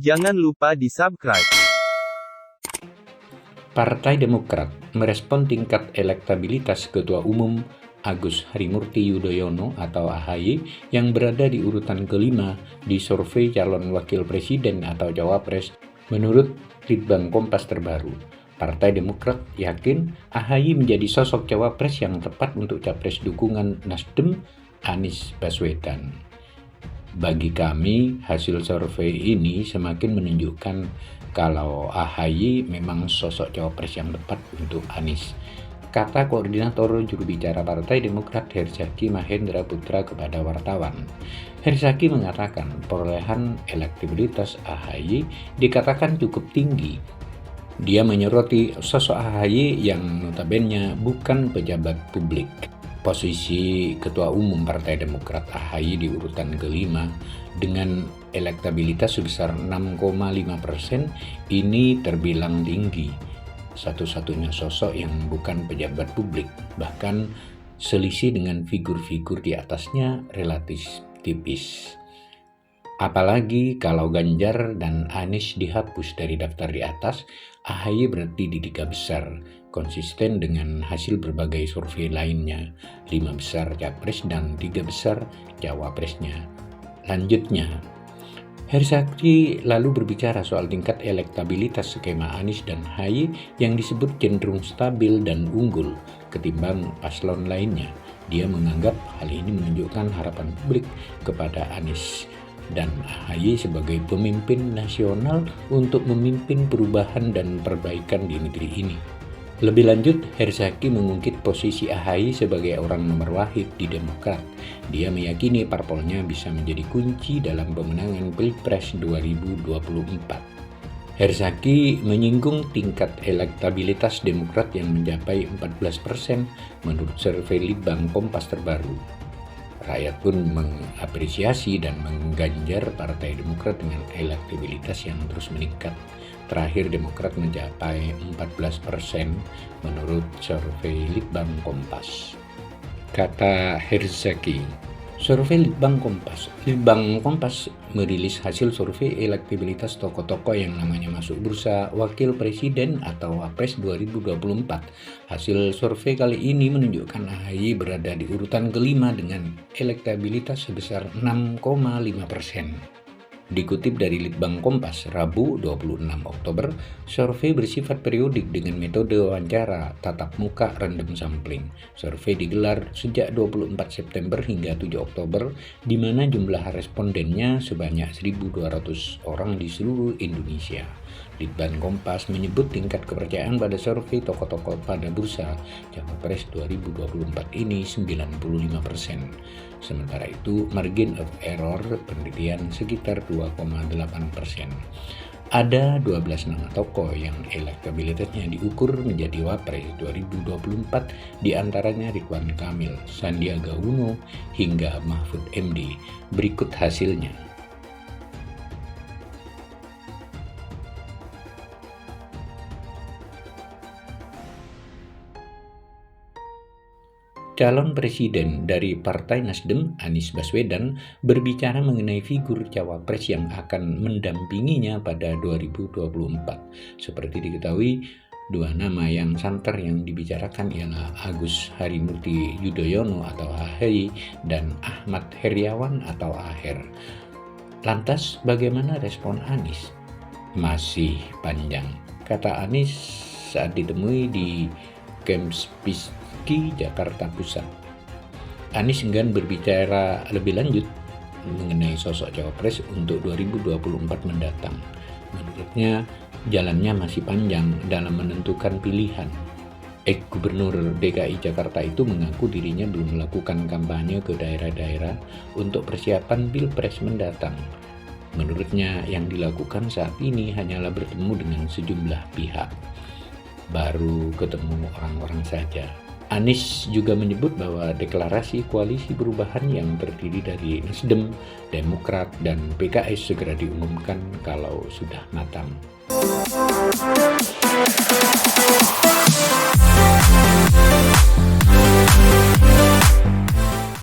Jangan lupa di-subscribe. Partai Demokrat merespon tingkat elektabilitas Ketua Umum Agus Harimurti Yudhoyono atau AHY yang berada di urutan kelima di survei calon wakil presiden atau cawapres menurut Litbang Kompas terbaru. Partai Demokrat yakin AHY menjadi sosok cawapres yang tepat untuk capres dukungan Nasdem Anies Baswedan. Bagi kami, hasil survei ini semakin menunjukkan kalau AHY memang sosok cawapres yang tepat untuk Anies, kata Koordinator Juru Bicara Partai Demokrat Herzaki Mahendra Putra kepada wartawan. Herzaki mengatakan perolehan elektabilitas AHY dikatakan cukup tinggi. Dia menyoroti sosok AHY yang notabene bukan pejabat publik. Posisi Ketua Umum Partai Demokrat AHY di urutan kelima dengan elektabilitas sebesar 6,5% ini terbilang tinggi. Satu-satunya sosok yang bukan pejabat publik, bahkan selisih dengan figur-figur di atasnya relatif tipis. Apalagi kalau Ganjar dan Anies dihapus dari daftar di atas, AHY berarti di 3 besar, konsisten dengan hasil berbagai survei lainnya, 5 besar capres dan 3 besar cawapresnya. Lanjutnya, Herzaki lalu berbicara soal tingkat elektabilitas skema Anies dan AHY yang disebut cenderung stabil dan unggul ketimbang paslon lainnya. Dia menganggap hal ini menunjukkan harapan publik kepada Anies dan AHY sebagai pemimpin nasional untuk memimpin perubahan dan perbaikan di negeri ini. Lebih lanjut, Herzaki mengungkit posisi AHY sebagai orang nomor wahid di Demokrat. Dia meyakini parpolnya bisa menjadi kunci dalam pemenangan Pilpres 2024. Herzaki menyinggung tingkat elektabilitas Demokrat yang mencapai 14% menurut survei Litbang Kompas terbaru. Rakyat pun mengapresiasi dan mengganjar Partai Demokrat dengan elektabilitas yang terus meningkat. Terakhir Demokrat mencapai 14% menurut survei Litbang Kompas. Kata Herzaki, survei Litbang Kompas merilis hasil survei elektabilitas tokoh-tokoh yang namanya masuk bursa wakil presiden atau Wapres 2024. Hasil survei kali ini menunjukkan AHY berada di urutan kelima dengan elektabilitas sebesar 6,5%. Dikutip dari Litbang Kompas, Rabu 26 Oktober, survei bersifat periodik dengan metode wawancara tatap muka random sampling. Survei digelar sejak 24 September hingga 7 Oktober, di mana jumlah respondennya sebanyak 1.200 orang di seluruh Indonesia. Litbang Kompas menyebut tingkat kepercayaan pada survei tokoh-tokoh pada bursa Cawapres 2024 ini 95%. Sementara itu, margin of error penelitian sekitar 2,8%. Ada 12 nama tokoh yang elektabilitasnya diukur menjadi Wapres 2024, diantaranya Ridwan Kamil, Sandiaga Uno, hingga Mahfud MD. Berikut hasilnya. Calon presiden dari Partai Nasdem, Anies Baswedan, berbicara mengenai figur cawapres yang akan mendampinginya pada 2024. Seperti diketahui, dua nama yang santer yang dibicarakan ialah Agus Harimurti Yudhoyono atau AHY dan Ahmad Heriawan atau AHER. Lantas, bagaimana respon Anies? Masih panjang, kata Anies saat ditemui di Kemspis Jakarta Pusat. Anies enggan berbicara lebih lanjut mengenai sosok cawapres untuk 2024 mendatang. Menurutnya, jalannya masih panjang dalam menentukan pilihan. Gubernur DKI Jakarta itu mengaku dirinya belum melakukan kampanye ke daerah-daerah untuk persiapan Pilpres mendatang. Menurutnya, yang dilakukan saat ini hanyalah bertemu dengan sejumlah pihak. Baru ketemu orang-orang saja. Anies juga menyebut bahwa deklarasi koalisi perubahan yang terdiri dari Nasdem, Demokrat, dan PKS segera diumumkan kalau sudah matang.